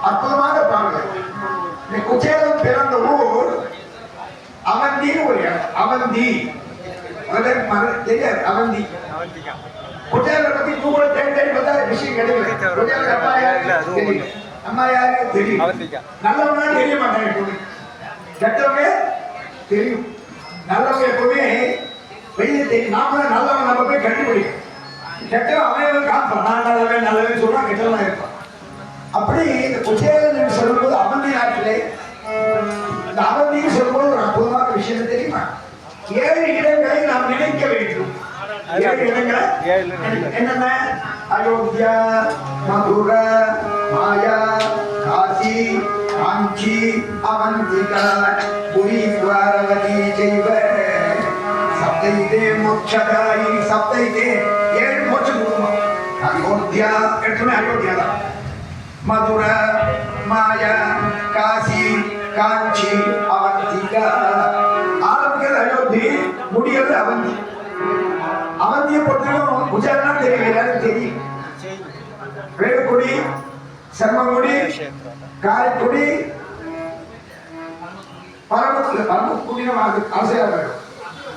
அற்புதமாக பாருங்க. இந்த குச்சேலம் பிறந்த ஊர் அவந்தின்னு ஒரு இடம். அவந்தி தெரியாது. அவந்தி குச்சேலத்தை பத்தி கூட தேடி பார்த்தா விஷயம் கிடைக்கல. குச்சேலம் அப்பா யாரு தெரியும், அம்மா யாரு தெரியும், நல்லவங்க தெரிய மாட்டாங்க. எப்பவுமே கெட்டவங்க தெரியும். நல்லவங்க எப்பவுமே வெளியே தெரியும். நாம நல்லவங்க நம்ம போய் கண்டுபிடிக்கும். கெட்டவன் அவன் காப்பான். நான் நல்லவன் நல்லவன் சொல்றான், கெட்டவனா இருப்பான். அப்படி இந்த குச்சேலன் என்று சொல்லும்போது அவந்தி நாட்டிலே இந்த அவந்தின்னு சொல்லும்போது ஒரு அற்புதமான விஷயம் தெரியுமா? 7 இடங்களை நாம் நினைக்க வேண்டும். 7 இடங்களை என்னென்ன? அயோத்தியா, மதுரா, மாயா, காசி, காஞ்சி, அவந்திகா, புரி, துவாரவதி செய்வ சப்தைதே மோட்சதாயி. சப்தைதே 7 மோட்சம் கொடுக்கணும். அயோத்தியா எடுத்துமே அயோத்தியா தான். மதுரா, மாயா, காசி, காஞ்சி, அவந்திகா. ஆரம்பிக்கிறது அயோத்தி, முடிகிறது அவந்தி. அவந்தியை பொறுத்தவரைக்கும் குஜராத் தெரியும், எல்லாரும் தெரியும். வேலுக்குடி, செம்மங்குடி, காரைக்குடி, பரமக்குடி ஆசையாக வரும்.